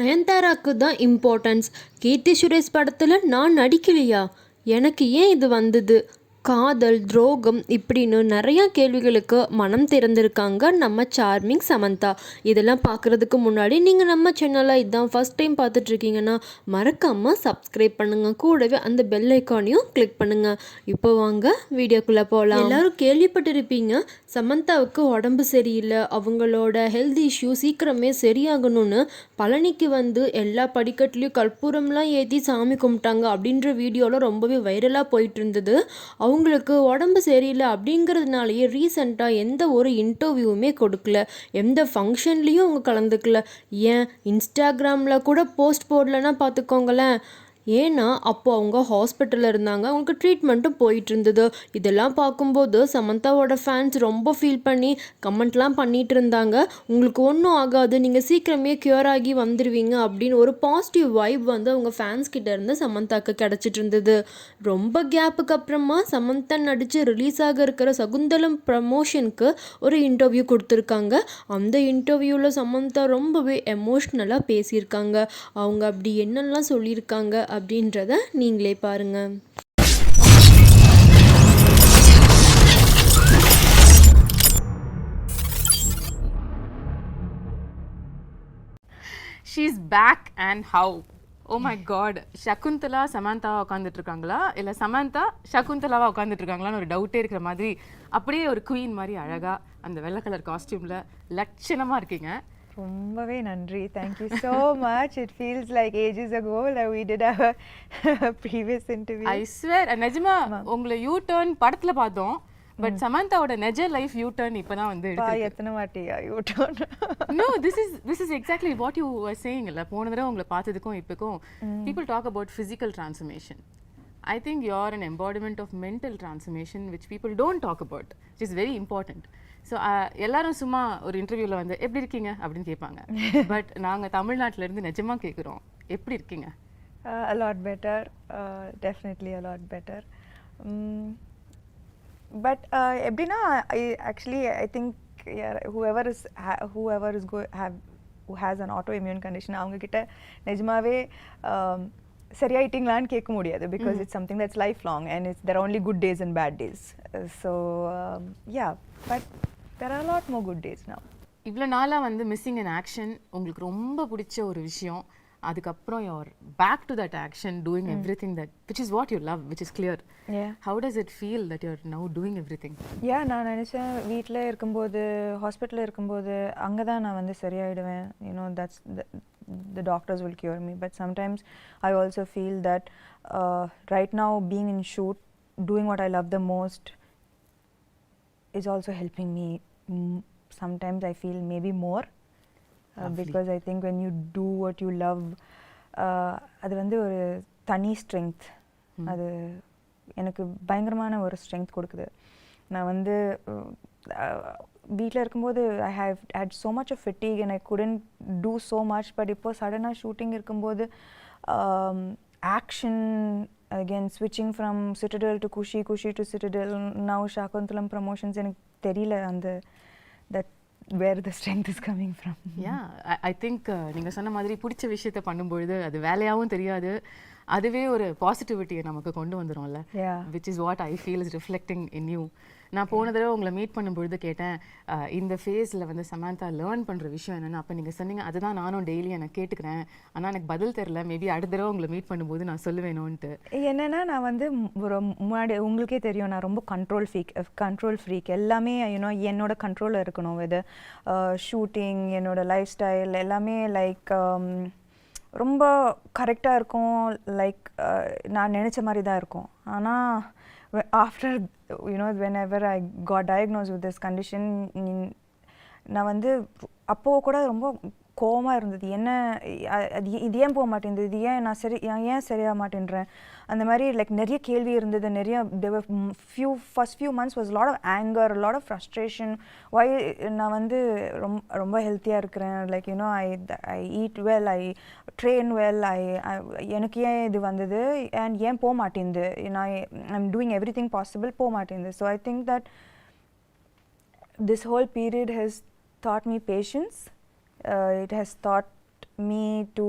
நயன்தாராக்கு தான் இம்பார்ட்டன்ஸ். கீர்த்தி சுரேஷ் படத்தில் நான் நடிக்கலையா? எனக்கு ஏன் இது வந்தது? காதல், துரோகம் இப்படின்னு நிறையா கேள்விகளுக்கு மனம் திறந்திருக்காங்க நம்ம சார்மிங் சமந்தா. இதெல்லாம் பார்க்குறதுக்கு முன்னாடி நீங்கள் நம்ம சேனலை இதான் ஃபஸ்ட் டைம் பார்த்துட்ருக்கீங்கன்னா மறக்காமல் சப்ஸ்கிரைப் பண்ணுங்கள். கூடவே அந்த பெல் ஐக்கானையும் கிளிக் பண்ணுங்கள். இப்போ வாங்க வீடியோக்குள்ளே போகலாம். எல்லோரும் கேள்விப்பட்டிருப்பீங்க, சமந்தாவுக்கு உடம்பு சரியில்லை, அவங்களோட ஹெல்த் இஷ்யூ சீக்கிரமே சரியாகணும்னு பழனிக்கு வந்து எல்லா படிக்கட்டுலேயும் கற்பூரம்லாம் ஏற்றி சாமி கும்பிட்டாங்க அப்படின்ற வீடியோலாம் ரொம்பவே வைரலாக போயிட்டு இருந்தது. அவங்களுக்கு உடம்பு சரியில்லை அப்படிங்கிறதுனாலேயே ரீசெண்டாக எந்த ஒரு இன்டர்வியூவுமே கொடுக்கல, எந்த ஃபங்க்ஷன்லேயும் அவங்க கலந்துக்கல. ஏன் இன்ஸ்டாகிராமில் கூட போஸ்ட் போடலன்னா பார்த்துக்கோங்களேன். ஏன்னா அப்போது அவங்க ஹாஸ்பிட்டலில் இருந்தாங்க, அவங்களுக்கு ட்ரீட்மெண்ட்டும் போயிட்டு இருந்தது. இதெல்லாம் பார்க்கும்போது சமந்தாவோட ஃபேன்ஸ் ரொம்ப ஃபீல் பண்ணி கமெண்ட்லாம் பண்ணிகிட்டு இருந்தாங்க. உங்களுக்கு ஒன்றும் ஆகாது, நீங்கள் சீக்கிரமே க்யூர் ஆகி வந்துடுவீங்க அப்படின்னு ஒரு பாசிட்டிவ் வைப் வந்து அவங்க ஃபேன்ஸ் கிட்ட இருந்து சமந்தாவுக்கு கிடச்சிட்டு இருந்தது. ரொம்ப கேப்புக்கு அப்புறமா சமந்தா நடித்து ரிலீஸ் ஆக இருக்கிற சகுந்தலம் ப்ரமோஷனுக்கு ஒரு இன்டர்வியூ கொடுத்துருக்காங்க. அந்த இன்டர்வியூவில் சமந்தா ரொம்பவே எமோஷ்னலாக பேசியிருக்காங்க. அவங்க அப்படி என்னெல்லாம் சொல்லியிருக்காங்க அப்படின்றத நீங்களே பாருங்க. She's back and how? Oh my god. Shakuntala சமந்தாவா உட்காந்துட்டு இருக்காங்களா இல்லை சமந்தா சகுந்தலாவா உட்காந்துட்டு இருக்காங்களான்னு ஒரு டவுட்டே இருக்கிற மாதிரி அப்படியே ஒரு குயின் மாதிரி அழகா அந்த வெள்ளை கலர் காஸ்டியூமில் லட்சணமாக இருக்கீங்க. ரொம்பவே நன்றி. Thank you so much. It feels like ages ago that we did our previous interview. I swear. நிஜமா உங்களை யூ டர்ன் படத்தில் பார்த்தோம், பட் சமந்தாவோட நெஜ லைஃப் யூ டர்ன் இப்போதான் வந்து எத்தனை வாட்டியா U turn? No, this is exactly what you were saying. இல்ல போன தடவை உங்களை பார்த்ததுக்கும் இப்போக்கும் people talk about physical transformation. I think you're an embodiment of mental transformation which people don't talk about, which is very important. So எல்லாரும் சும்மா ஒரு இன்டர்வியூவில் வந்து எப்படி இருக்கீங்க அப்படின்னு கேட்பாங்க, பட் நாங்கள் தமிழ்நாட்டிலேருந்து நிஜமாக கேட்குறோம், எப்படி இருக்கீங்க? A lot better, definitely a lot better. But எப்படின்னா I think whoever who has an autoimmune condition அவங்க கிட்ட நிஜமாவே சரியாயிட்டீங்களான்னு கேட்க முடியாது, because it's something that's lifelong and there are only good days and bad days. So yeah, but there are a lot more good days now. இவ்வளோ நாளாக வந்து missing in action உங்களுக்கு ரொம்ப பிடிச்ச ஒரு விஷயம், அதுக்கப்புறம் you're back to that action doing everything that which is what you love, which is clear. How does it feel that you're now doing everything? நான் நினச்சேன் வீட்டில் இருக்கும்போது ஹாஸ்பிட்டலில் இருக்கும்போது அங்கே தான் நான் வந்து சரியாயிடுவேன், that's the doctors will cure me, but sometimes I also feel that right now being in shoot, doing what I love the most is also helping me. Sometimes I feel maybe more, because I think when you do what you love, அது வந்து ஒரு தனி strength, அது எனக்கு பயங்கரமான ஒரு strength கொடுக்குது. நான் வந்து வீட்டில் இருக்கும்போது I have had so much of fatigue and I couldn't do so much, but இப்போ சடனாக ஷூட்டிங் இருக்கும்போது action, again switching from Citadel to Kushi to Citadel, now Shakuntalam promotions, எனக்கு தெரியல அந்த that where the strength is coming from. I think நீங்கள் சொன்ன மாதிரி பிடிச்ச விஷயத்தை பண்ணும்பொழுது அது வேலையாகவும் தெரியாது, அதுவே ஒரு பாசிட்டிவிட்டியை நமக்கு கொண்டு வந்துடும்ல, which is what I feel is reflecting in you. நான் போன தடவை உங்களை மீட் பண்ணும்பொழுது கேட்டேன், இந்த ஃபேஸில் வந்து சமந்தா லேர்ன் பண்ணுற விஷயம் என்னென்னு. அப்போ நீங்கள் சொன்னீங்க அதுதான் நானும் டெய்லி எனக்கு கேட்டுக்கிறேன், ஆனால் எனக்கு பதில் தெரில, மேபி அடுத்த தடவை உங்களை மீட் பண்ணும்போது நான் சொல்லுவேணும்ன்ட்டு. என்னென்னா நான் வந்து ஒரு முன்னாடி உங்களுக்கே தெரியும், நான் ரொம்ப கண்ட்ரோல் ஃப்ரீக், எல்லாமே என்னோட கண்ட்ரோலில் இருக்கணும். இது ஷூட்டிங், என்னோட லைஃப் ஸ்டைல் எல்லாமே லைக் ரொம்ப கரெக்டாக இருக்கும், லைக் நான் நினச்ச மாதிரி தான் இருக்கும். ஆனால் after whenever I got diagnosed with this condition, நான் வந்து அப்போது கூட ரொம்ப கோவமாக இருந்தது. என்ன இது ஏன் போக மாட்டேங்குது, இது ஏன் நான் ஏன் சரியாக மாட்டேன்றேன், அந்த மாதிரி லைக் நிறைய கேள்வி இருந்தது. நிறைய first few months was a lot of anger, a lot of frustration. why நான் வந்து ரொம்ப ஹெல்த்தியாக இருக்கிறேன், like I eat well, I train well, எனக்கு ஏன் இது வந்தது and ஏன் போக மாட்டேங்குது, I'm doing everything possible, போக மாட்டேங்குது. So I think that this whole period has taught me patience. It has taught me to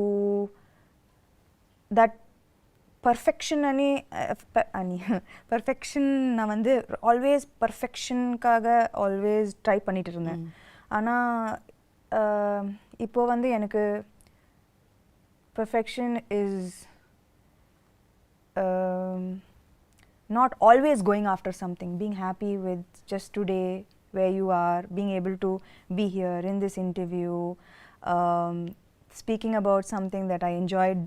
that perfection perfection நான் வந்து ஆல்வேஸ் பர்ஃபெக்ஷனுக்காக ஆல்வேஸ் ட்ரை பண்ணிட்டு இருந்தேன். ஆனால் இப்போ வந்து எனக்கு perfection is not always going after something, being happy with just today where you are, being able to be here in this interview, speaking about something that I enjoyed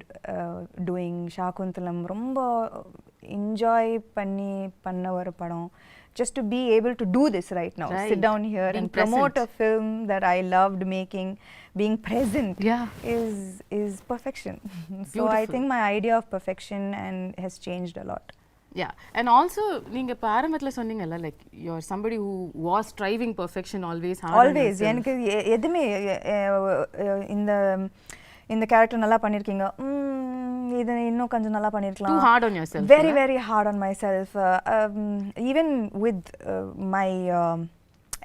doing. Shakuntalam romba enjoy panna varu padam, just to be able to do this right now, sit down here being and promote present. A film that I loved making, being present is perfection. So I think my idea of perfection has changed a lot. Yeah, and also நீங்க பாரம்பரியத்துல சொன்னீங்கல்ல, like you're somebody who was striving perfection always, எனக்கு எதுமே இந்த character நல்லா பண்ணிருக்கீங்க, இது இன்னும் கொஞ்சம் நல்லா பண்ணிருக்கலாம். Too hard on yourself. Very very hard on myself. Even with my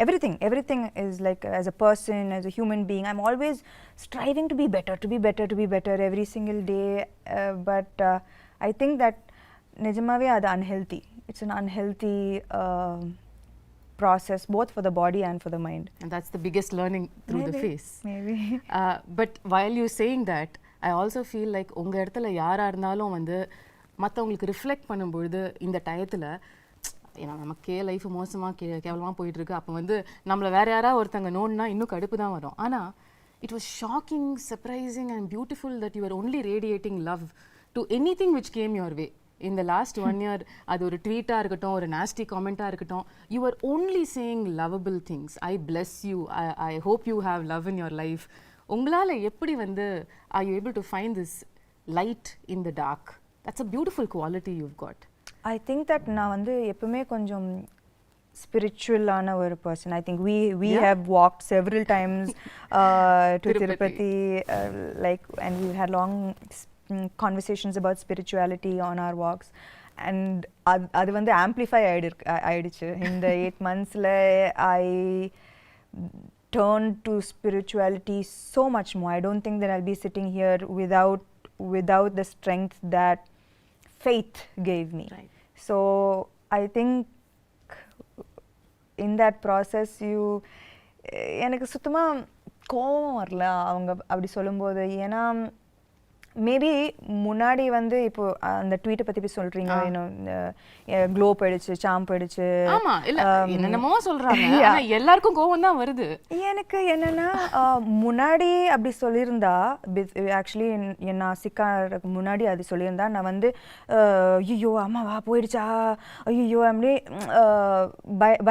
everything is like, as a person, as a human being, I'm always striving to be better every single day. But I think that nijamave adu unhealthy. It's an unhealthy process, both for the body and for the mind. And that's the biggest learning through the phase. Maybe. But while you saying that, I also feel like உங்க இடத்துல யாரா இருந்தாலும் வந்து மற்றவங்களுக்கு reflect பண்ணும்பொழுது இந்த டயத்தில் ஏன்னா நமக்கே லைஃப் மோசமாக கேவலமாக போயிட்டுருக்கு, அப்போ வந்து நம்மளை வேற யாராவது ஒருத்தங்க நோன்னா இன்னும் கடுப்பு தான் வரும். ஆனால் it was shocking, surprising and beautiful that you were only radiating love to anything which came your way. In the last 1 year, அது ஒரு ட்வீட்டாக இருக்கட்டும், ஒரு நாஸ்டி காமெண்ட்டாக இருக்கட்டும், you were only saying lovable things. I bless you, I hope you have love in your life. உங்களால் எப்படி வந்து are you able to find this light in the dark? That's a beautiful quality you've got. I think that நான் வந்து எப்பவுமே கொஞ்சம் spiritual-ஆன ஒரு person. I think we have walked several times to Tirupati, like, and we've had long conversations about spirituality on our walks, and அது வந்து amplify ஆயிடுச்சு in the 8 monthsல. I turned to spirituality so much more. I don't think that I'll be sitting here without the strength that faith gave me. Right. So I think in that process எனக்கு சுத்தமா கோவம் வரல அவங்க அப்படி சொல்லும்போது. ஏன்னா maybe முன்னாடி வந்து இப்போ அந்த ட்வீட்டை பத்தி போய் சொல்றீங்க, க்ளோ போயிடுச்சு, சாம் போயிடுச்சு, ஆமா இல்ல என்னென்னமோ சொல்றாங்க, ஆனா எல்லாருக்கும் கோவம் தான் வருது. எனக்கு என்னன்னா முன்னாடி அப்படி சொல்லியிருந்தா, ஆக்சுவலி நான் சிக்காருக்கு முன்னாடி அது சொல்லியிருந்தா நான் வந்து ஐயோ அம்மாவா போயிடுச்சா, ஐயோ அப்படி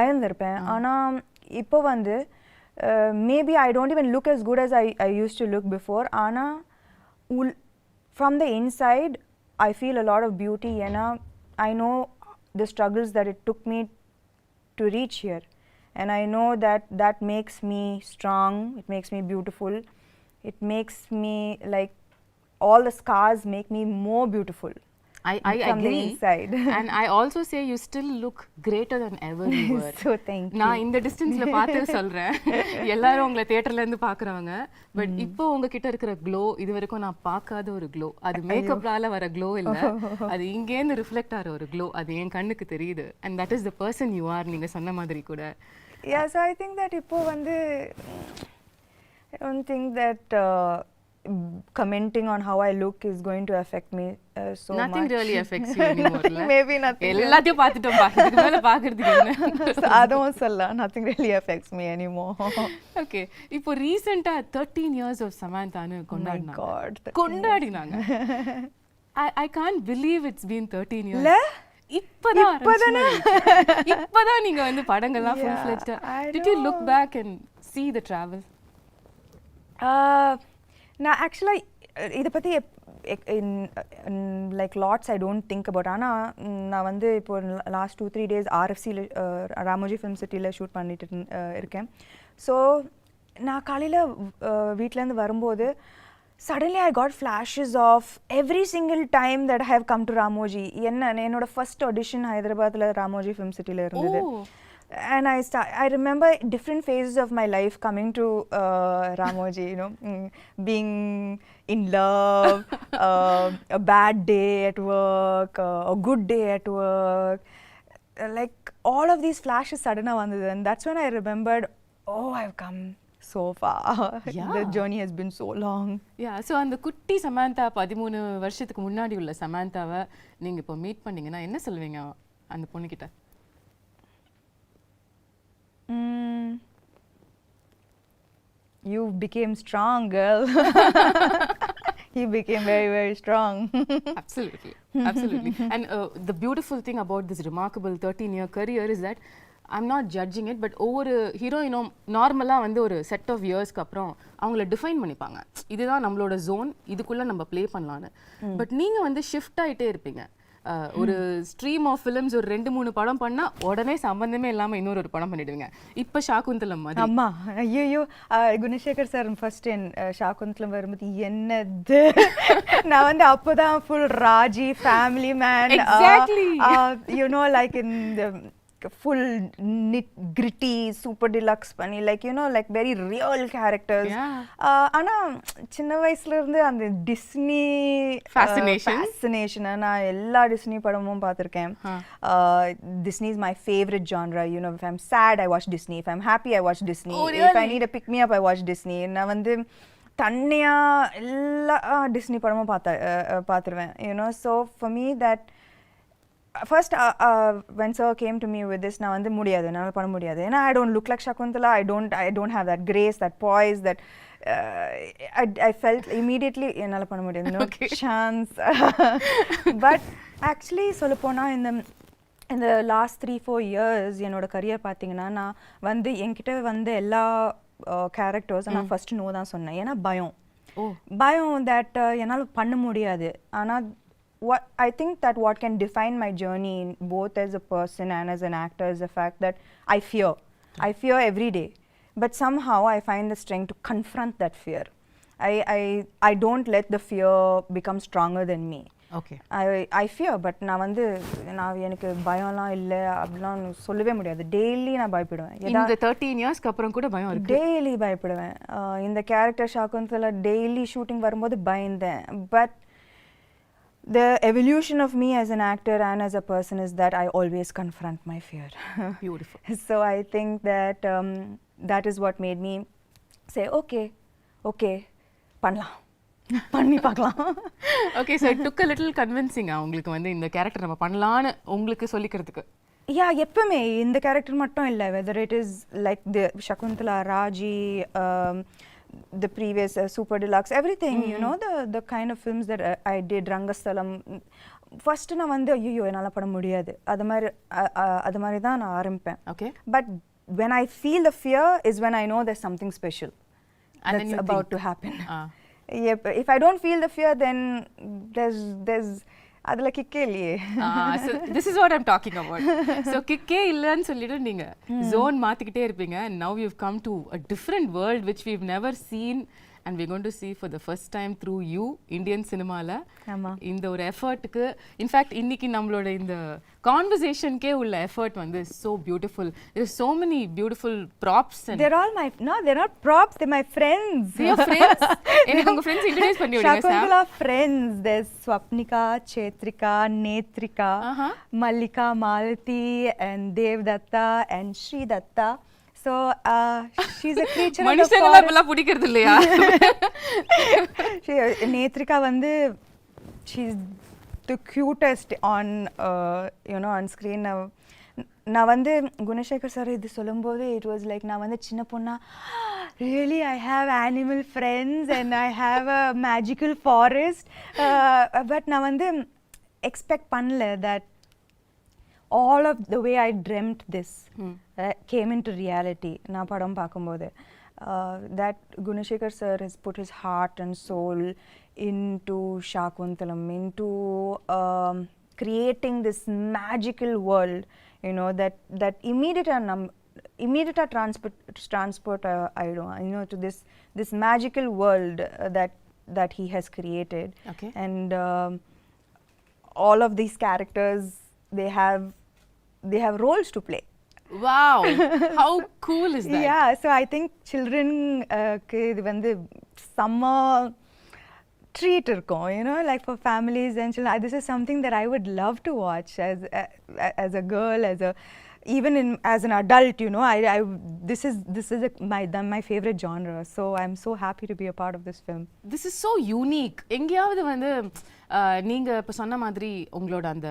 பயந்துருப்பேன். ஆனால் இப்போ வந்து maybe I don't even look as good as I used to look before. ஆனால் from the inside I feel a lot of beauty. I know the struggles that it took me to reach here, and I know that makes me strong, it makes me beautiful, it makes me like all the scars make me more beautiful. I from agree. The inside. And I also say you still look greater than ever you were. So thank you. நான் இந்த டிஸ்டன்ஸ்ல பார்த்து சொல்றேன், எல்லாரும் உங்களை தியேட்டர்ல இருந்து பாக்குறவங்க, பட் இப்போ உங்ககிட்ட இருக்கிற க்ளோ இது வரைக்கும் நான் பார்க்காத ஒரு க்ளோ. அது மேக்கப்லால வர க்ளோ இல்ல, அது இங்கேருந்து ரிஃப்ளெக்ட் ஆகிற ஒரு க்ளோ. அது என் கண்ணுக்கு தெரியுது. And that is the person you are. நீங்க சொன்ன மாதிரி கூட. Yeah, so I think that இப்போ வந்து I don't think that commenting on how I look is going to affect me so nothing much. really affects you anymore. Maybe nothing. எல்லாத்தையும் பார்த்துட்டோம் பா, இதுக்கு மேல பார்க்கிறதுக்கு என்ன? அதுவும் சொல்லலாம், nothing really affects me anymore. Okay, இப்போ ரீசெண்டா 13 years of Samanthaன்னு கொண்டாடினாங்க. My God, கொண்டாடினாங்க. I can't believe it's been 13 years. இல்ல இப்பதான் நீங்க வந்து படங்கள்லாம் full fledged. Did you look back and see the travel? நான் ஆக்சுவலாக இதை பற்றி like lots I don't think about. ஆனால் நான் வந்து இப்போ லாஸ்ட் 2-3 days RFCயில் ராமோஜி ஃபிலிம் சிட்டியில் ஷூட் பண்ணிட்டு இருக்கேன். ஸோ நான் காலையில் வீட்டிலேருந்து வரும்போது suddenly I got flashes of every single time that I have come to Ramoji. என்னோட ஃபர்ஸ்ட் ஆடிஷன் ஹைதராபாத்தில் ராமோஜி ஃபிலிம் சிட்டியில் இருந்தது. and I remember different phases of my life coming to Ramoji, you know, being in love, a bad day at work, a good day at work, like all of these flashes suddenly vandhu, and that's when I remembered, oh, I've come so far. Yeah. The journey has been so long. Yeah so அந்த குட்டி சமாந்தா 13 வருஷத்துக்கு முன்னாடி உள்ள சமாந்தாவை நீங்கள் இப்போ meet பண்ணீங்கன்னா என்ன சொல்லுவீங்க அந்த பொண்ணுக்கிட்ட? You became strong, girl. You became very, very strong. Absolutely, absolutely. And the beautiful thing about this remarkable 13-year career is that I'm not judging it, but ஒவ்வொரு ஹீரோயினும் நார்மலாக வந்து ஒரு செட் ஆஃப் இயர்ஸ்க்கு அப்புறம் அவங்கள டிஃபைன் பண்ணிப்பாங்க, இதுதான் நம்மளோட ஜோன், இதுக்குள்ளே நம்ம ப்ளே பண்ணலான்னு. பட் நீங்கள் வந்து ஷிஃப்ட் ஆகிட்டே இருப்பீங்க. ஒரு ஸ்ட்ரீம் ஆஃப் ஃபிலிம்ஸ் ஒரு 2-3 படம் பண்ணால் உடனே சம்பந்தமே இல்லாமல் இன்னொரு படம் பண்ணிடுவீங்க. இப்போ ஷாகுந்தலம் மாதிரி. அம்மா ஐயோ, குணசேகர் சார் ஃபர்ஸ்ட் என் ஷாகுந்தலம் வரும்போது என்னது, நான் வந்து அப்போதான் full Raji family man, you know, like in full gritty super deluxe பண்ணி, like you know, like very real characters. ஆனா சின்ன வயசுல இருந்து அந்த டிஸ்னி fascination நான் எல்லா டிஸ்னி படமும் பார்த்திருக்கேன். Disney is my favorite genre. You know, if I'm sad I watch Disney, if I'm happy I watch Disney. Oh, really? If I need a pick me up I watch Disney. நான் வந்து தன்னியா எல்லா Disney படமும் பார்த்துருவேன். You know, so for me that first when sir came to me with this, நான் வந்து முடியாது, என்னால் பண்ண முடியாது, ஏன்னா I don't look like Shakuntala, I don't have that grace, that poise, that I felt immediately என்னால் பண்ண முடியாது, no chance. But actually சொல்லப்போனால் in the last 3-4 years என்னோட கரியர் பார்த்தீங்கன்னா, நான் வந்து என்கிட்ட வந்து எல்லா கேரக்டர்ஸ் நான் ஃபர்ஸ்ட் நோ தான் சொன்னேன். ஏன்னா பயம் that என்னால் பண்ண முடியாது. ஆனால் what I think that what can define my journey both as a person and as an actor is the fact that I fear every day, but somehow I find the strength to confront that fear. I don't let the fear become stronger than me. Okay. I fear, but நான் வந்து எனக்கு பயம்லாம் இல்லை அப்படிலாம் சொல்லவே முடியாது. Daily நான் பயப்படுவேன். இந்த 13 இயர்ஸ்க்கு அப்புறம் கூட பயம் இருக்கு? டெய்லி பயப்படுவேன். இந்த கேரக்டர் ஷாகுந்தலா டெய்லி ஷூட்டிங் வரும்போது பயந்தேன். But the evolution of me as an actor and as a person is that I always confront my fear. Beautiful. So I think that that is what made me say okay பண்ணலாம், பண்ணி பார்க்கலாம். Okay, so it took a little convincing உங்களுக்கு வந்து இந்த character நம்ம பண்ணலாம்னு உங்களுக்கு சொல்லிக்கிறதுக்கு. எப்பவுமே இந்த கேரக்டர் மட்டும் இல்லை, whether it is like the Shakuntala, Raji, the previous super deluxe, everything, you know, the kind of films that I did, Rangastalam, first நான் வந்து ஐயோ என்னால் பண்ண முடியாது, அது மாதிரி தான் நான் ஆரம்பிப்பேன். Okay. But when I feel the fear is when I know there's something special and that's about to happen. If I don't feel the fear, then there's அதுல கிக்கே இல்லையே. So this is what I'm talking about. So கிக்கே இல்லன்னு சொல்லிட்டு நீங்க zone மாத்திக்கிட்டே இருப்பீங்க, and now you've come to a different world which we've never seen and we're going to see for the first time through you, Indian cinema-ல. இந்த ஒரு எஃபர்ட்டுக்கு, in fact இன்னைக்கு நம்மளோட இந்த கான்வர்சேஷனுக்கே உள்ள எஃபர்ட் வந்து so beautiful. There's so many beautiful props and they're not props, they're my friends. Your friends? எனக்கு உங்க friends introduce பண்ணி விடுங்க sir. Shakuntala friends, there's Swapnika, Chetrika, Netrika, Mallika, Malati and Devdatta and Sri Datta. So she's a creature of the forest. மனுஷங்கள இப்பலாம் பிடிக்கிறது இல்லையா? நேத்ரிகா வந்து she's the cutest on you know, on screen. நான் வந்து Gunasekar sir இது சொல்லும்போது it was like நான் வந்து சின்ன பொண்ணா really I have animal friends and I have a magical forest, but நான் வந்து expect பண்ணல that all of the way I dreamt this came into reality. நான் படம் பார்க்கும்போது that Gunashekar sir has put his heart and soul into Shakuntalam, into creating this magical world, you know, that immediate transport I don't, you know, to this magical world that he has created. Okay. And all of these characters, they have roles to play. Wow, how cool is that? Yeah, so I think children இது வந்து செம்ம treat இருக்கும், you know, like for families and children. This is something that I would love to watch as a girl, even as an adult, you know. This is my favorite genre, so I'm so happy to be a part of this film. This is so unique. எங்கேயாவது வந்து நீங்க இப்போ சொன்ன மாதிரி உங்களோட அந்த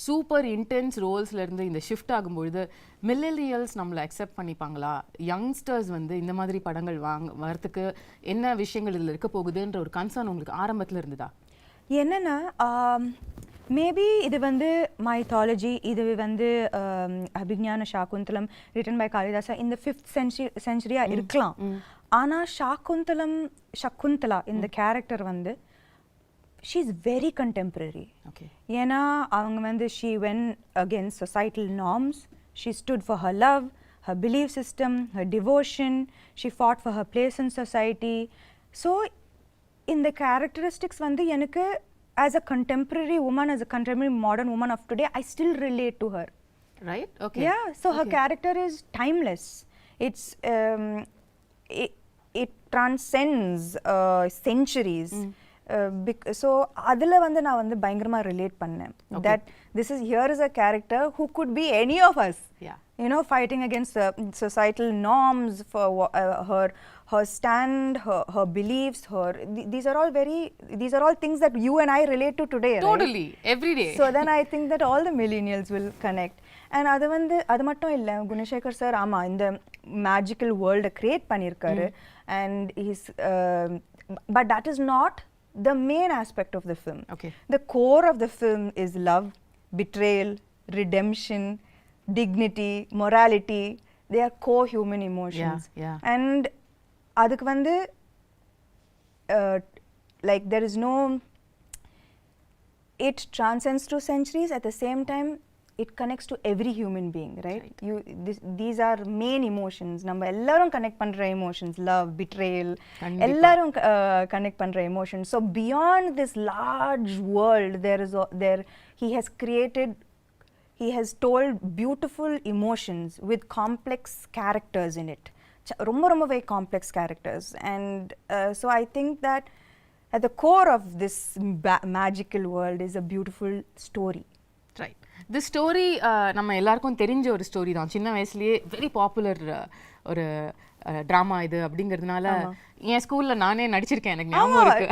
super intense ரோல்ஸ்ல இருந்து இந்த ஷிஃப்ட் ஆகும்பொழுது மில்லேனியல்ஸ் நம்மளை அக்செப்ட் பண்ணிப்பாங்களா, யங்ஸ்டர்ஸ் வந்து இந்த மாதிரி படங்கள் வரத்துக்கு என்ன விஷயங்கள் இதில் இருக்க போகுதுன்ற ஒரு கன்சர்ன் உங்களுக்கு ஆரம்பத்தில் இருந்ததா? என்னன்னா மேபி இது வந்து மைத்தாலஜி, இது வந்து அபிஞான சாகுந்தலம் ரிட்டன் பை காளிதாசா இந்த 5th century இருக்கலாம். ஆனால் சகுந்தலா இந்த கேரக்டர் வந்து she is very contemporary. Okay. ஏன்னா அவங்க வந்து she went against societal norms, she stood for her love, her belief system, her devotion, she fought for her place in society. So இந்த characteristics வந்து எனக்கு as a contemporary woman, as a contemporary modern woman of today, I still relate to her. Right? Okay. Yeah, so her character is timeless. It's it transcends centuries. So அதில் வந்து நான் வந்து பயங்கரமாக relate பண்ணேன். That this is here is a character who could be any of us. Yeah. You know, fighting against societal norms for her stand, her beliefs, these are all things that you and I relate to today. Totally, right? every day. So then I think that all the millennials will connect. And அது மட்டும் இல்லை, Gunasekar sir இந்த magical வேர்ல்டை create பண்ணியிருக்காரு. And he's but that is not the main aspect of the film. Okay. The core of the film is love, betrayal, redemption, dignity, morality. They are core human emotions. Yeah. And adukku vandu like there is no, it transcends through centuries. At the same time it connects to every human being, right? These are main emotions. நம்ம எல்லாரும் connect பண்ற emotions, love, betrayal, எல்லாரும் connect பண்ற emotions. So beyond this large world, he has told beautiful emotions with complex characters in it. ரொம்ப very complex characters. And so I think that at the core of this magical world is a beautiful story. Right. The story நம்ம எல்லாருக்கும் தெரிஞ்ச ஒரு story தான். சின்ன வயசுலயே very popular ஒரு drama இது அப்படிங்கிறதுனால என் ஸ்கூல்ல நானே நடிச்சிருக்கேன், எனக்கு ஞாபகம் இருக்கு.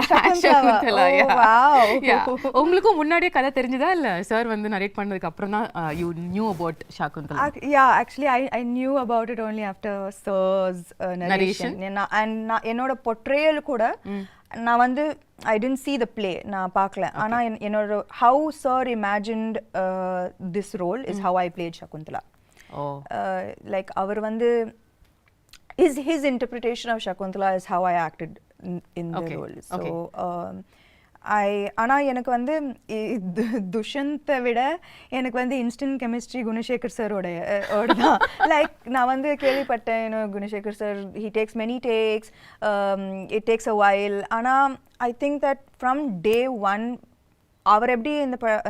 உங்களுக்கும் முன்னாடியே கதை தெரிஞ்சதா இல்ல சார் வந்து நரேட் பண்ணதுக்கு அப்புறம் தான் you knew about Shakuntala? Yeah, actually I knew about it only after sir's narration. And என்னோட portrayal கூட நான் வந்து I didn't see the play, நான் பார்க்கல. ஆனா என்னோட how sir imagined this role is how I played Shakuntala. Like அவர் வந்து his interpretation of Shakuntala is how I acted in the role. So ஆனா எனக்கு வந்து துஷந்தை விட எனக்கு வந்து இன்ஸ்டன்ட் கெமிஸ்ட்ரி குணசேகர் சாரோட தான். லைக் நான் வந்து கேள்விப்பட்டேன், Gunasekar sir he takes many takes, it takes a while. ஆனால் I think that from day one அவர் எப்படி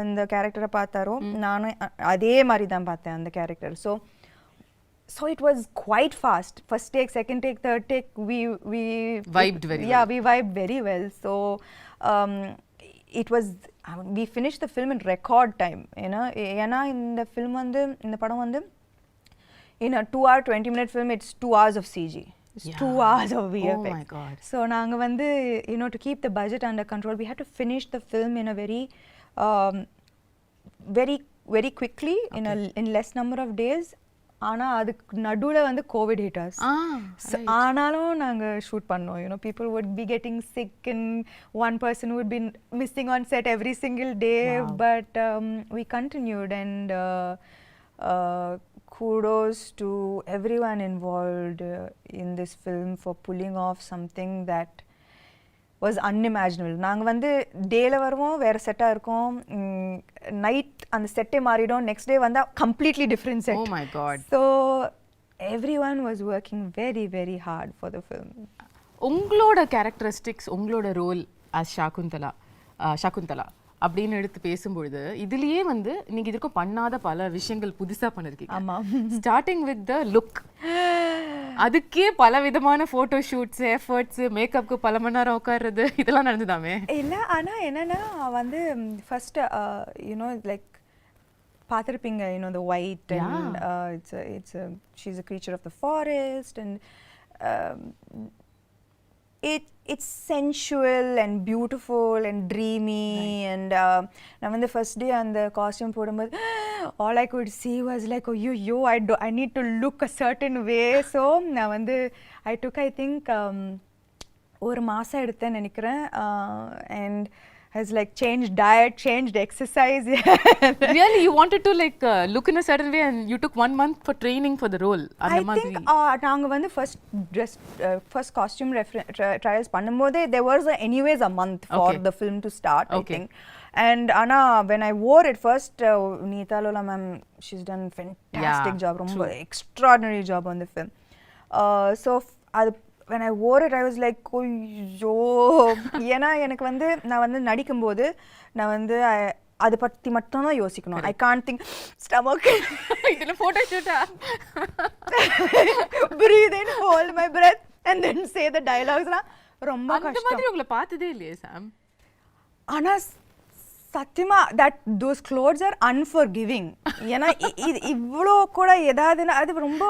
இந்த கேரக்டரை பார்த்தாரோ நானும் அதே மாதிரி தான் பார்த்தேன் அந்த character. So it was quite fast. First take, second take, third take, we vibed very well. Yeah, we vibed very well. So it was, we finished the film in record time, you know. ஏன்னா இந்த film வந்து இந்த படம் வந்து in a 2-hour 20-minute film, it's 2 hours of CG. It's 2 hours of VFX. Oh my god. So நாங்க வந்து, you know, to keep the budget under control, we had to finish the film in a very quickly, in less number of days. ஆனால் அதுக்கு நடுவில் வந்து Covid hitters. ஆனாலும் நாங்கள் shoot பண்ணோம். You know people would be getting sick and one person would be missing on set every single day. But we continued and kudos to everyone involved in this film for pulling off something that was unimaginable. நாங்கள் வந்து டேல வருவோம், வேறு செட்டாக இருக்கும், night அந்த செட்டே மாறிடும், நெக்ஸ்ட் டே வந்தால் completely different set. Oh my god. So everyone was working very hard for the film. உங்களோட கேரக்டரிஸ்டிக்ஸ், உங்களோட ரோல் as Shakuntala அப்படின்னு எடுத்து பேசும்பொழுது இதுலயே வந்து நீங்க இதுக்கும் பண்ணாத பல விஷயங்கள் புதுசா பண்ணிருக்கீங்க. ஆமா. ஸ்டார்டிங் வித் த லுக், அதுக்கே பல விதமான போட்டோ ஷூட்ஸ், எஃபர்ட்ஸ், மேக்கப்க்கு பல மணி நேரம் உட்கார்றது இதெல்லாம் நடந்துதாமே? இல்லை, ஆனால் என்னன்னா வந்து ஃபர்ஸ்ட் யூனோ லைக் பார்த்துருப்பீங்க, you know the white and it's she's a creature of the forest and it's sensual and beautiful and dreamy. Right. And நான் வந்து ஃபர்ஸ்ட் டே அந்த காஸ்டியூம் போடும்போது all I could see was like, oh yo I need to look a certain way. So நான் வந்து I took I think ஒரு மாசம் எடுத்தேன்னு நினைக்கிறேன். And has like changed diet, changed exercise. Really, you wanted to like look in a certain way and you took 1 month for training for the role? I think நாங்க வந்து first costume trials பண்ணும்போதே there was anyways a month for the film to start. I think. And Anna, when I wore it first, Neeta Lola ma'am, she's done fantastic job, ரொம்ப extraordinary job on the film. So when I wore it, I was like, ஐயோ, ஏன்னா எனக்கு வந்து நான் வந்து நடிக்கும்போது நான் வந்து அதை பற்றி மட்டும் தான் யோசிக்கணும். I can't think stomach. இதில் photo ஷூட்டா? Breathe in, hold my breath and then say the dialogues. ரொம்ப கஷ்டம். அந்த மாதிரி உங்களை பார்த்ததே இல்லையே சாம். ஆனால் சத்தியமா those clothes are unforgiving. ஏன்னா இவ்வளோ கூட ஏதாவதுன்னா அது ரொம்ப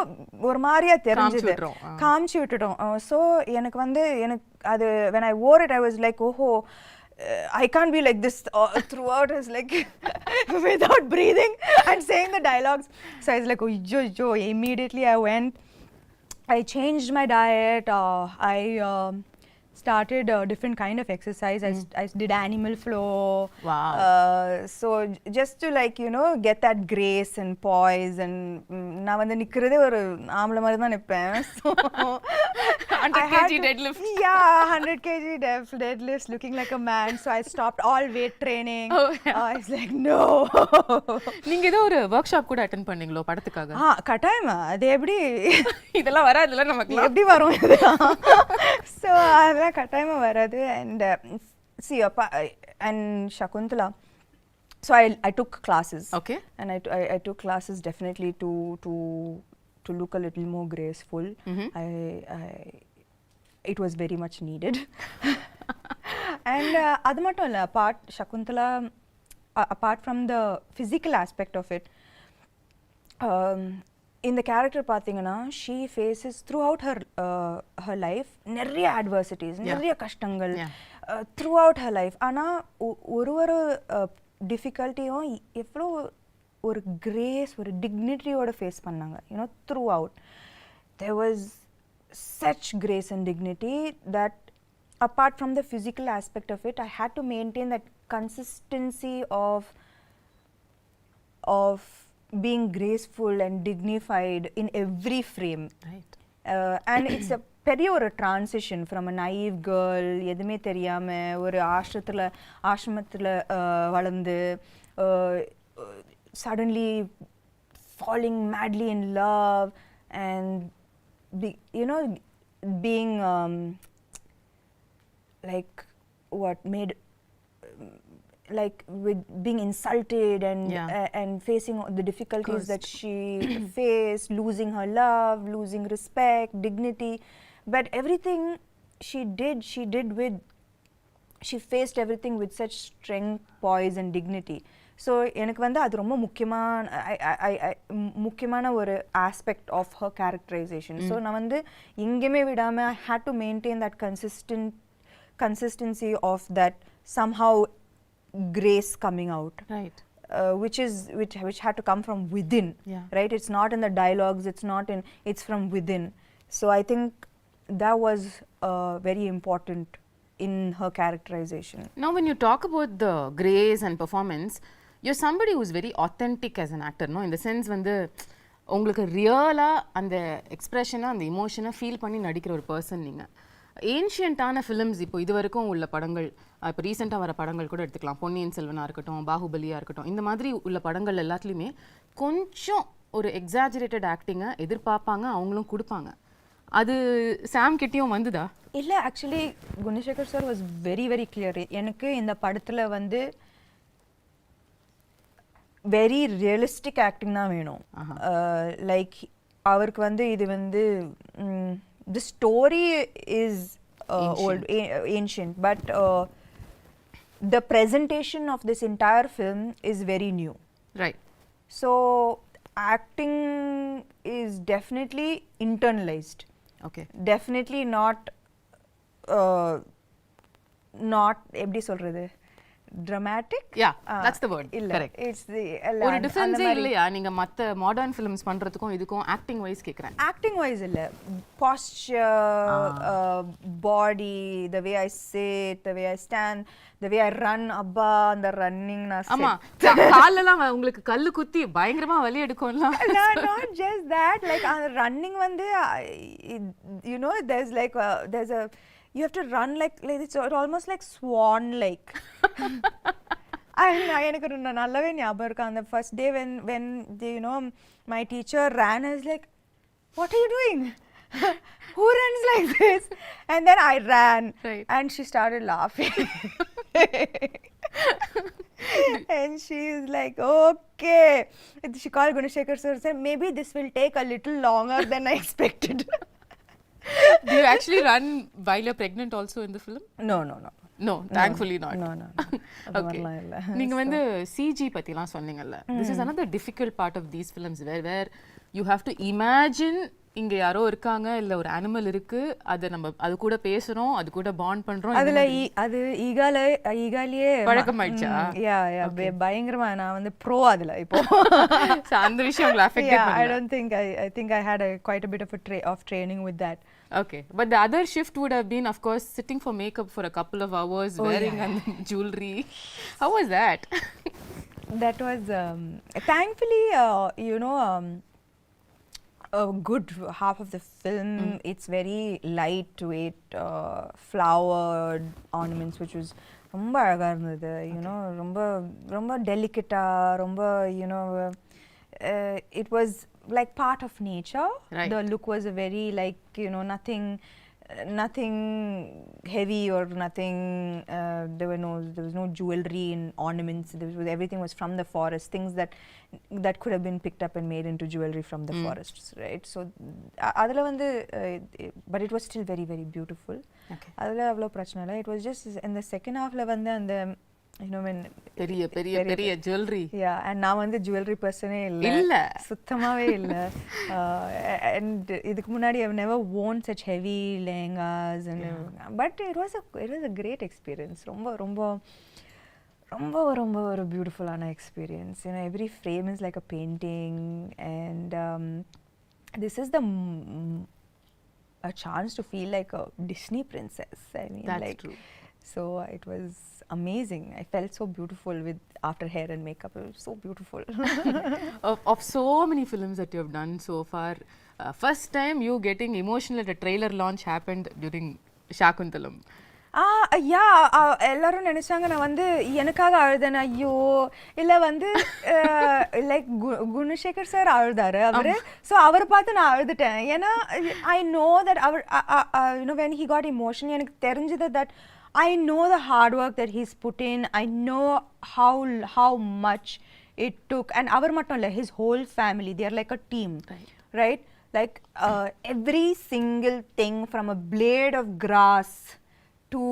ஒரு மாதிரியா தெரிஞ்சது, காமிச்சு விட்டுட்டோம். ஸோ எனக்கு வந்து அது when I wore it I was like, oh I can't be like this throughout. I was like without breathing and saying the dialogues. So I was like, oh immediately I went, I changed my diet, I started a different kind of exercise. I did animal flow. Wow. So just to like, you know, get that grace and poise. And நான் வந்து நிக்கிறதே ஒரு ஆம்பளை மாதிரி தான் நிப்பேன். So 100 kg deadlift. Yeah, 100 kg deadlifts, looking like a man. So I stopped all weight training. I was like, no. நீங்க ஏதோ ஒரு work shop கூட அட்டெண்ட் பண்ணீங்களோ படத்துக்காக? கட்டாயமா. அது எப்படி இதெல்லாம் வராதுல நமக்கு? எப்படி வரும் இது? So அதெல்லாம் கட்டாயமா வராது. And see and Shakuntala, so I took classes. Okay. And I took classes definitely to look a little more graceful. It was very much needed. And அது மட்டும் இல்ல, Shakuntala, apart from the physical aspect of it, இந்த character பார்த்தீங்கன்னா she faces throughout her life நிறைய adversities, நிறைய கஷ்டங்கள் throughout her life. ஆனால் ஒரு டிஃபிகல்ட்டியும் எவ்வளோ ஒரு கிரேஸ், ஒரு டிக்னிட்டியோட ஃபேஸ் பண்ணாங்க. You know throughout there was such grace and dignity that apart from the physical aspect of it, I had to maintain that consistency of being graceful and dignified in every frame. Right. And it's a பெரிய ஒரு transition from a naive girl, எதுவுமே தெரியாம ஒரு ஆசிரமத்தில் வளர்ந்து suddenly falling madly in love and being like what made like with being insulted and facing the difficulties that she faced, losing her love, losing respect, dignity, but everything she faced everything with such strength, poise and dignity. So எனக்கு வந்து அது ரொம்ப முக்கியமான ஒரு aspect of her characterization. So நான் வந்து எங்கேயுமே விடாம I had to maintain that consistency of that somehow grace coming out, right? Which had to come from within. Right? It's not in the dialogues, it's from within. So I think that was very important in her characterization. Now when you talk about the grace and performance, you're somebody who's very authentic as an actor, no? In the sense வந்து உங்களுக்கு ரியலா அந்த எக்ஸ்பிரஷனை, அந்த இமோஷனை feel பண்ணி நடிக்கிற ஒரு person நீங்கள். ஏன்ஷியன்ட்டான ஃபிலிம்ஸ் இப்போ இது வரைக்கும் உள்ள படங்கள், இப்போ ரீசெண்டாக வர படங்கள் கூட எடுத்துக்கலாம், பொன்னியின் செல்வனாக இருக்கட்டும், பாகுபலியாக இருக்கட்டும், இந்த மாதிரி உள்ள படங்கள் எல்லாத்துலேயுமே கொஞ்சம் ஒரு எக்ஸாஜரேட்டட் ஆக்டிங்கை எதிர்பார்ப்பாங்க, அவங்களும் கொடுப்பாங்க. அது சாம் கிட்டேயும் வந்துதா? இல்லை, actually Gunasekar sir was very very clear. எனக்கு இந்த படத்தில் வந்து very realistic acting தான் வேணும். Like அவருக்கு வந்து இது வந்து the story is ancient, but the presentation of this entire film is very new. Right. So acting is definitely internalized. Okay. Definitely not எப்படி சொல்றது, dramatic. Yeah, that's the word. இல்ல, correct. it's the ஒரு difference இல்லையா நீங்க மத்த modern films பண்றதுக்கும் இதுக்கும் acting wise கேக்குறேன். acting wise இல்ல, posture, body, the way I sit, the way I stand, the way I run, abba அந்த running நான் ஆமா காலெல்லாம் உங்களுக்கு கல்லு குத்தி பயங்கரமா வலி எடுக்கும்ல. not just that, like running வந்து you know there's like there's a you have to run like it's almost like swan like. எனக்கு நல்லாவே ஞாபகம் இருக்கு அந்த first day when they, you know, my teacher ran, I was like, what are you doing? Who runs like this? And then I ran. Right. And she started laughing. And she is like, okay. She called Gunashekhar sir and said, maybe this will take a little longer than I expected. Do you actually run while you're pregnant also in the film? No. No, thankfully not. No. Okay. நீங்க வந்து CG பத்திலாம் சொன்னீங்கல்ல. This is another difficult part of these films where you have to imagine இங்க யாரோ இருக்காங்க இல்ல ஒரு animal இருக்கு, அது நம்ம அது கூட பேசுறோம், அது கூட பாண்ட் பண்றோம். அதுல அது ஈகாலியே பழக்கமாயிடுச்சா? யா பயங்கரமா நான் வந்து ப்ரோ அதுல இப்போ. அந்த விஷயம் உங்களை அஃபெக்ட் பண்ணல? I don't think I think I had quite a bit of training with that. Okay, but the other shift would have been, of course, sitting for makeup for a couple of hours, wearing jewelry. How was that? That was thankfully you know, a good half of the film it's very lightweight flowered ornaments, which was ரொம்ப அழகா இருந்தது. You know, ரொம்ப delicate, ரொம்ப, you know, it was like part of nature. Right. The look was a very like, you know, nothing heavy or nothing, there was no jewelry and ornaments. Everything was from the forest, things that could have been picked up and made into jewelry from the forests, right? So adula vandu but it was still very very beautiful. Okay. adula avlo prachana illa. It was just in the second half la vandu and the, you know, when பெரிய jewelry. Yeah, and நான் வந்து jewelry personே இல்ல, சுத்தமாவே இல்ல. And இதுக்கு முன்னாடி I've never worn such heavy lehengas and but it was a great experience. ரொம்ப ஒரு beautiful ஆன experience. You know, every frame is like a painting, and this is a chance to feel like a Disney princess. I mean, that's like, true. So it was amazing. I felt so beautiful with after hair and makeup. It was so beautiful. Of so many films that you have done so far, first time you getting emotional at a trailer launch happened during Shakuntalam. எல்லாரும் நினைச்சாங்க நான் வந்து எனக்காக அழுதேன். ஐயோ இல்ல வந்து like Gunasekar sir அழுதாரு அவரு. ஸோ அவரை பார்த்து நான் அழுதுட்டேன். ஏன்னா ஐ நோ தட் அவர் you know when he got emotion, எனக்கு தெரிஞ்சது that I know the hard work that he's put in. I know how much it took, and our mattum illa, his whole family, they are like a team, right? Like every single thing from a blade of grass to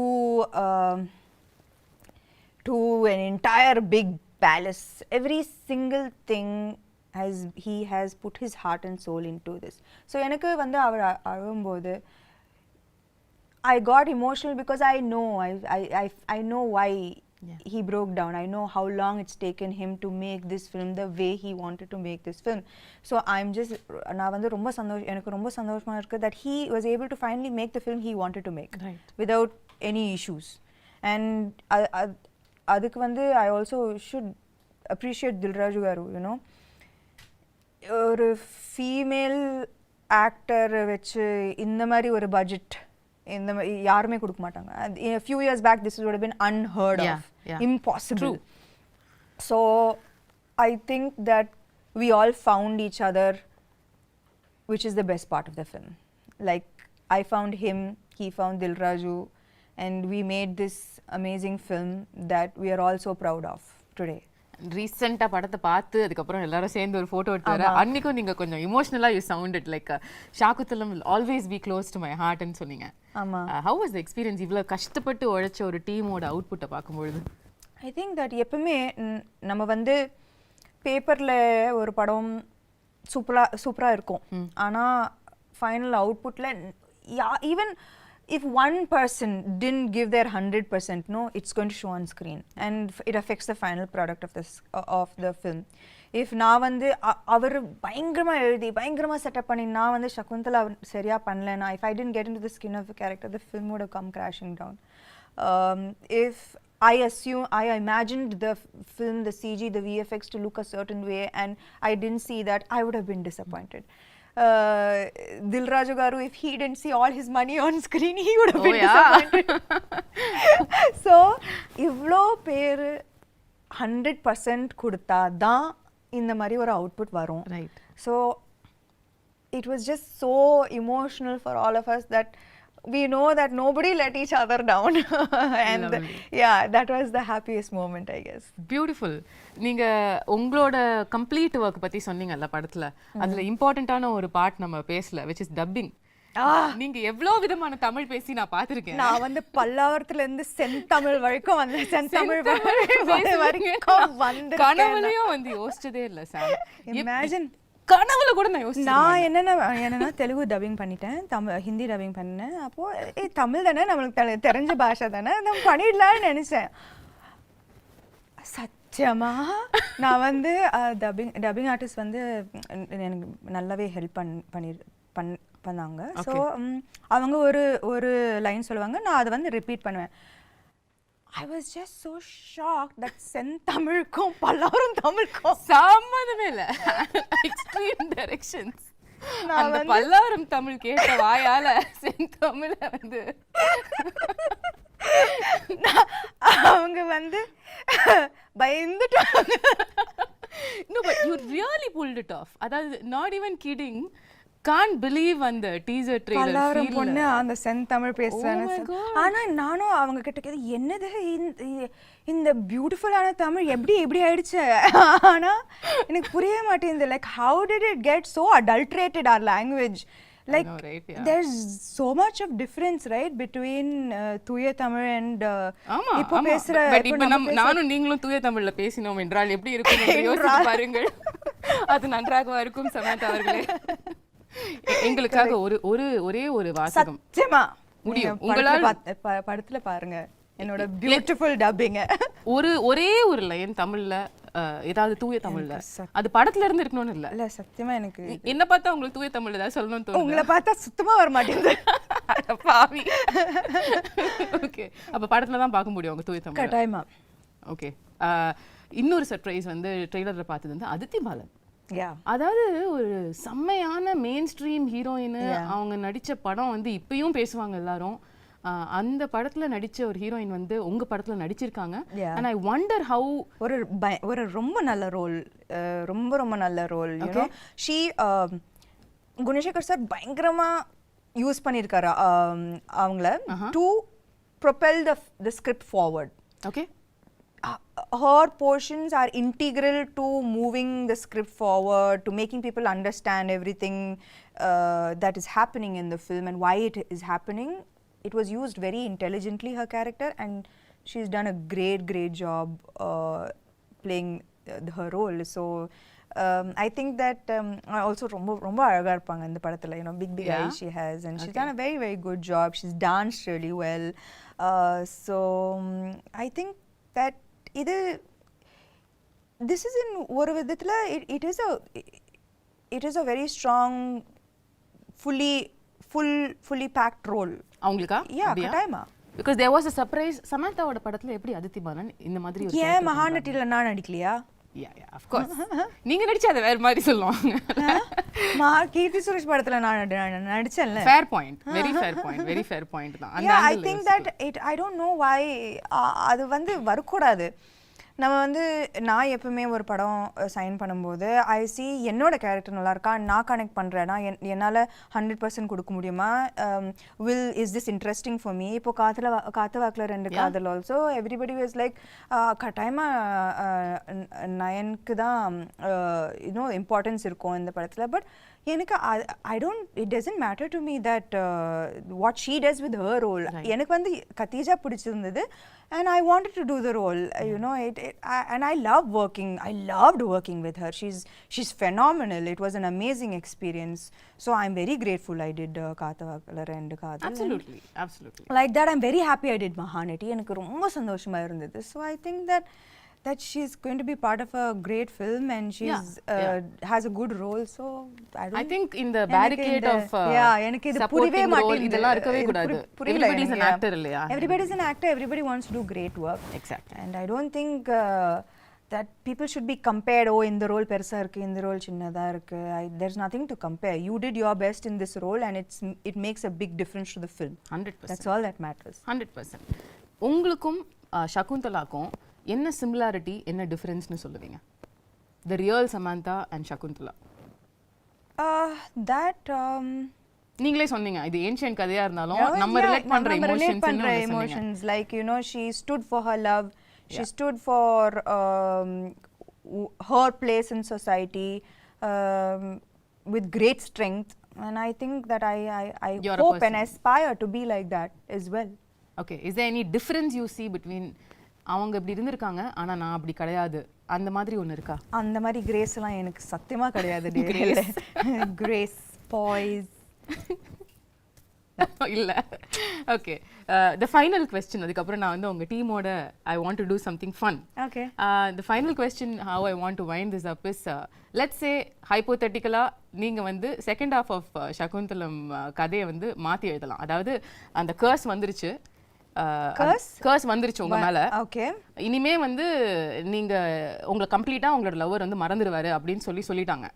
an entire big palace, every single thing he has put his heart and soul into this. So enakku vandu avar alumbodhu I got emotional because I know why he broke down. I know how long it's taken him to make this film the way he wanted to make this film. So I'm just நான் வந்து எனக்கு ரொம்ப சந்தோஷமா இருக்கு that he was able to finally make the film he wanted to make, right, without any issues. And அதுக்கு வந்து I also should appreciate Dilraju garu, you know, ஒரு female actor வச்சு இந்த மாதிரி ஒரு பட்ஜெட் இந்த யாருமே கொடுக்க மாட்டாங்க. A few years back this would have been unheard of, impossible. True. So I think that we all found each other, which is the best part of the film. Like I found him, he found Dilraju, and we made this amazing film that we are all so proud of today. ரீசெண்டா படத்தை பார்த்து அதுக்கப்புறம் எல்லாரும் சேர்ந்து ஒரு photo எடுத்து வர அன்னைக்கும் நீங்க கொஞ்சம் இமோஷனலா you sounded like Shaakuntalam will always be close to my heart ன்னு சொன்னீங்க. ஆமா. how was the experience இவ்வளவு கஷ்டப்பட்டு உழைச்ச ஒரு டீமோட அவுட்புட்டை பார்க்கும்பொழுது? ஐ திங்க் தட் எப்பவுமே நம்ம வந்து பேப்பரில் ஒரு படம் சூப்பராக இருக்கும், ஆனால் ஃபைனல் அவுட்புட்டில் even if one person didn't give their 100%, no, it's going to show on screen and it affects the final product of the film. If நான் வந்து அவர் பயங்கரமாக எழுதி பயங்கரமாக செட்டப் பண்ணி நான் வந்து சகுந்தலா சரியாக பண்ணலன்னா, if I didn't get into the skin of the character, the film would have come crashing down. If I imagined the film, the CG, the VFX to look a certain way and I didn't see that, I would have been disappointed. Dilraju garu, if he didn't see all his money on screen, he would have been disappointed. So ivlo per 100% கொடுத்தா தான் இந்த மாதிரி ஒரு output வரும். Right. So it was just so emotional for all of us that we know that nobody let each other down. And yeah, that was the happiest moment, I guess. Beautiful. நீங்க உங்களோட complete work பத்தி சொன்னீங்கல்ல படத்துல, அதுல இம்பார்ட்டன்ட்டான ஒரு part நம்ம பேசல, which is dubbing. நீங்க எவ்வளவு விதமான தமிழ் பேசி நான் பார்த்திருக்கேன். நான் வந்து பல்லாவரத்துல இருந்து செந்தமிழ் வரைக்கும் வந்து செந்தமிழ் வரைக்கும் வந்து கனவுலயும் வந்து யோசிச்சதே இல்ல சார். இமேஜின் கனவுல கூட நான் யோசிச்சேன். நான் என்னன்னா தெலுங்கு டப்பிங் பண்ணிட்டேன், ஹிந்தி டப்பிங் பண்ணேன். அப்போ தமிழ் தானே நம்மளுக்கு தெரிஞ்ச பாஷை தானே, நம்ம பண்ணிடலான்னு நினைச்சேன். சத்தியமா நான் வந்து டப்பிங் ஆர்டிஸ்ட் வந்து எனக்கு நல்லாவே ஹெல்ப் பண்ணாங்க. ஸோ அவங்க ஒரு லைன் சொல்லுவாங்க, நான் அதை வந்து ரிப்பீட் பண்ணுவேன். I was just so shocked that செந்தமிழுக்கும் Pallavaram தமிழுக்கும் சம்மந்தமே இல்ல. Extreme directions. அந்த பல்லாவரம் தமிழ் கேட்ட வாயால செந்தமிழ வந்து அவங்க வந்து பயந்துட்டாங்க. No, but you really pulled it off. அதாவது not even kidding. Can't believe அந்த டீசர் ட்ரெய்லர் பல்லாவரம் பொண்ணு அந்த செந்தமிழ் பேசுறாங்க. ஆனா நானும் அவங்க கிட்ட கேட்டேன், என்னது இந்த பியூட்டிஃபுல்லான தமிழ் எப்படி ஆயிடுச்சு? ஆனா எனக்கு புரிய மாட்டேங்குது. Like how did it get so adulterated our language? Like know, right? Yeah. There's so much of difference, right, between தூய தமிழ் and இப்போ பேசுற. பட் இப்போ நானும் நீங்களும் தூய தமிழ்ல பேசினோம் என்றால் எப்படி இருக்கும் என்று யோசித்து பாருங்கள். அது நன்றாக இருக்கும் சமந்தா அவர்களே. எங்களுக்காக ஒரே ஒரு வாசகம் சத்தியமா முடியும். உங்களால படத்துல பாருங்க என்னோட பியூட்டிஃபுல் டப்பிங். ஒரே ஒரு லைன் தமிழ்ல, ஏதாவது தூய தமிழ்ல, அது படத்துல இருந்து இருக்கணும்னு இல்ல சத்தியமா எனக்கு என்ன பார்த்தா உங்களுக்கு தூய தமிழ்ல ஏதாவது சொல்லணும்னு தோணுது? உங்களை பார்த்தா சுத்தமா வர மாட்டேங்குது. பாவி. ஓகே, அப்ப படத்துல தான் பார்க்க முடியும் உங்க தூய தமிழ். கட்டாயமா. ஓகே, இன்னொரு சர்ப்ரைஸ் வந்து ட்ரெய்லர்ல பார்த்தது வந்து அதித்தி பாலன். Yeah. அதாவது ஒரு செம்மையான மெயின் ஸ்ட்ரீம் ஹீரோயின். அவங்க நடிச்ச படம் வந்து இப்பயும் பேசுவாங்க எல்லாரும். அந்த படத்துல நடிச்ச ஒரு ஹீரோயின் வந்து உங்க படத்துல நடிச்சிருக்காங்க. and I wonder how ஒரு ரொம்ப நல்ல ரோல், ரொம்ப நல்ல role. you know she Gunasekar sir பயங்கரமா யூஸ் பண்ணிருக்காரு அவங்கள to propel the script forward. Okay. Her portions are integral to moving the script forward, to making people understand everything that is happening in the film and why it is happening. It was used very intelligently, her character, and she's done a great job playing her role. So I think that also ரொம்ப அழகா இருப்பாங்க இந்த படத்துல. You know, big eyes she has, and she's done a very good job. She's danced really well. So I think that this is in ஒரு விதத்துல it is a very strong fully packed role. அவங்களுக்கா? கட்டாயமா. because there was a surprise. சமந்தாவோட படத்துல எப்படி அதித்தி பாலன் இந்த மாதிரி ஒரு ஏன் மகாநட்டில நான் நடிக்கலையா? yeah of course. நீங்க நடிச்சா அது வேற மாதிரி சொல்லுவாங்க. கீர்த்தி சுரேஷ் படத்துல நான் நடிச்சேன்ல. fair point, very fair point தான். I think that I don't know why அது வந்து வரக்கூடாது. நம்ம வந்து நான் எப்பவுமே ஒரு படம் சைன் பண்ணும்போது ஐ சி என்னோட கேரக்டர் நல்லா இருக்கா, நான் கனெக்ட் பண்ணுறேன்னா என்னால் 100% கொடுக்க முடியுமா, is this interesting for me. இப்போ காத்து வாக்கில் 2 காதல் ஆல்சோ எவ்ரிபடி வாஸ் லைக் கட்டாயமாக நயனுக்கு தான் இம்பார்ட்டன்ஸ் இருக்கும் இந்த படத்தில். பட் எனக்கு it doesn't matter to me that what she does with her role. எனக்கு வந்து கத்தீஜா பிடிச்சிருந்தது and I wanted to do the role. And I loved working with her. She's phenomenal. It was an amazing experience. So I'm very grateful I did Kaathavakala and Kaadhal. Absolutely. Like that, I'm very happy I did Mahanati. எனக்கு ரொம்ப சந்தோஷமா இருந்தது. So I think that she's going to be part of a great film and she's has a good role. So I think in the barricade of எனக்கு இது புரியவே மாட்டேங்குது. இதெல்லாம் இருக்கவே கூடாது. Everybody is an actor இல்லையா? Everybody is an actor. Everybody wants to do great work. Exactly. And I don't think that people should be compared. இந்த role பெருசா இருக்கு, இந்த ரோல் சின்னதா இருக்கு. There's nothing to compare. You did your best in this role and it makes a big difference to the film. 100%. That's all that matters. 100%. உங்களுக்கும் சகுந்தலாக்கும் என்ன similarity என்ன டிஃபரன்ஸ்னு சொல்லுவீங்க? The real Samantha and Shakuntala. நீங்களே சொன்னீங்க இது ancient கதையா இருந்தாலும் நம்ம ரிலேட் பண்ற emotions like she stood for her love, she stood for her place in society with great strength, and I think that I hope and aspire to be like that as well. Okay, is there any difference you see between அவங்க இப்படி இருந்திருக்காங்க ஆனா நான் அப்படி கிடையாது அந்த மாதிரி ஒன்று இருக்கா? அந்த மாதிரி கிரேஸ் எல்லாம் எனக்கு சத்தியமா கிடையாது. கிரேஸ் பாய்ஸ் இல்ல. ஓகே, the final question, அதுக்கப்புறம் நான் வந்து உங்க டீமோட I want to do something fun. Okay. The final question how I want to wind this up is let's say hypothetically நீங்க வந்து செகண்ட் half of சகுந்தலம் கதையை வந்து மாத்தி எழுதலாம். அதாவது அந்த கர்ஸ் வந்துருச்சு, கர்ஸ் வந்துருச்சு உங்க மேல. ஓகே, இனிமே வந்து நீங்க உங்களை கம்ப்ளீட்டா உங்களோட லவர் வந்து மறந்துடுவாரு அப்படின்னு சொல்லிட்டாங்க.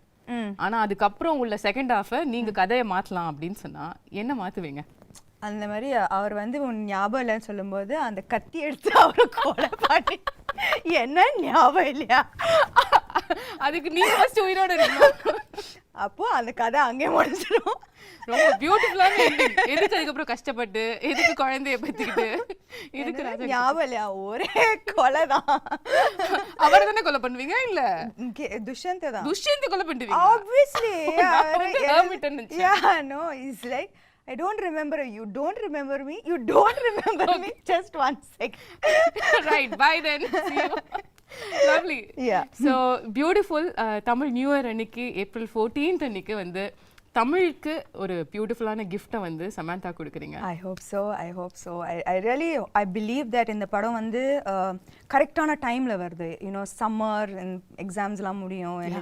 ஆனா அதுக்கப்புறம் உள்ள செகண்ட் ஹாஃப் நீங்க கதையை மாத்தலாம் அப்படின்னு சொன்னா என்ன மாத்துவீங்க? அந்த மாதிரி அவர் வந்து உன் ஞாபகம் இல்லைன்னு சொல்லும்போது அந்த கத்தி எடுத்து அவரை கொலை பண்ணி என்ன ஞாபகம் இல்லையா, அதுக்கு நீ ஃபர்ஸ்ட் உயிரோட இருக்கணும். அப்போ அந்த கதை அங்கேயே முடிஞ்சிடும். ரொம்ப பியூட்டிஃபுல்லான எண்டிங். எதுக்கு அதுக்கப்புறம் கஷ்டப்பட்டு எதுக்கு குழந்தைய பத்திக்கிட்டு இதுக்கு ஞாபகம் இல்லையா, ஒரே கொலை தான். அவரை தானே கொலை பண்ணுவீங்க? இல்ல துஷ்யந்தை தான். துஷ்யந்தை கொலை பண்ணுவீங்க obviously. Yeah, no, it's like I don't remember you, don't remember me, you don't remember me, just 1 second. Right, bye then, see you. Lovely. Yeah. So beautiful. Tamil New Year அன்னைக்கு April 14th அன்னைக்கு வந்து தமிழுக்கு ஒரு பியூட்டிஃபுல்லான கிஃப்ட்டை வந்து சமந்தா கொடுக்குறீங்க. I hope so. I really believe that இந்த படம் வந்து கரெக்டான டைம்ல வருது. சம்மர் எக்ஸாம்ஸ்லாம் முடியும். And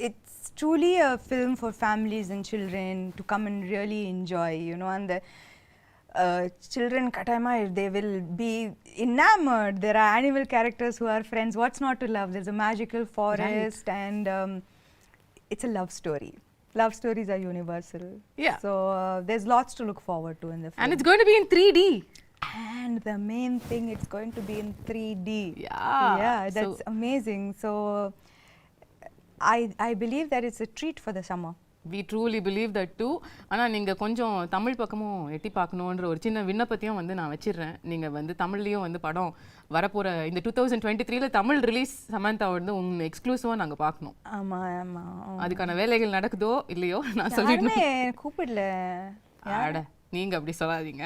it's truly a film for families and children to come and really enjoy. And the children katayama, they will be enamored. There are animal characters who are friends. What's not to love? There's a magical forest. Right. And it's a love story. Love stories are universal. Yeah. So there's lots to look forward to in the film. And it's going to be in 3D. And the main thing, it's going to be in 3D. Yeah. That's amazing. So I believe that it's a treat for the summer. We truly believe that too. ஆனா நீங்க கொஞ்சம் தமிழ் பக்கமும் எட்டி பார்க்கணுன்ற ஒரு சின்ன விண்ணப்பத்தையும் வந்து நான் வச்சிடுறேன். நீங்க வந்து தமிழ்லயும் வந்து படம் வரப்போற இந்த 2023ல தமிழ் ரிலீஸ் சமந்தா வந்து உங்க எக்ஸ்க்ளூசிவா நாங்க பார்க்கணும். ஆமா. அதுக்கான வேலைகள் நடக்குதோ இல்லையோ நான் சொல்லிடுறேன். கூப்பிடல. நீங்க அப்படி சொல்லாதீங்க.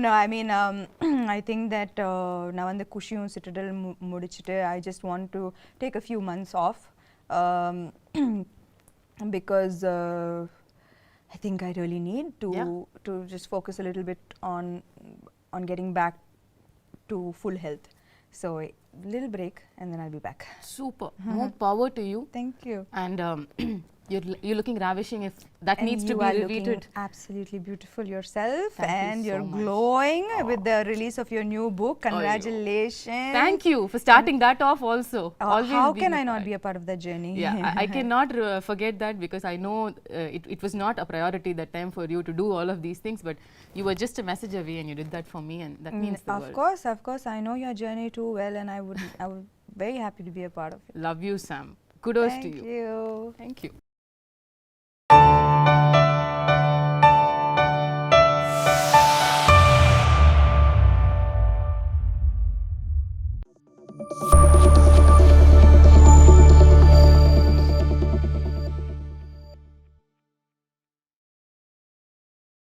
No, I mean I think that நான் வந்து குஷியும் சிட்டடல் முடிச்சிட்டு I just want to take a few months off. Because I think I really need to just focus a little bit on getting back to full health. So a little break and then I'll be back. Super. More power to you. Thank you. And you're looking ravishing. If that And needs to you be are repeated. looking absolutely beautiful yourself, Thank you and so you're much. glowing with the release of your new book. Congratulations. Thank you for starting that off also. Always How being can a I not part. be a part of that journey? Yeah, I cannot forget that, because I know it was not a priority that time for you to do all of these things, but you were just a message away and you did that for me, and that means the world. Of course, I know your journey too well, and I would very happy to be a part of it. Love you, Sam. Kudos to Thank you. you. Thank you.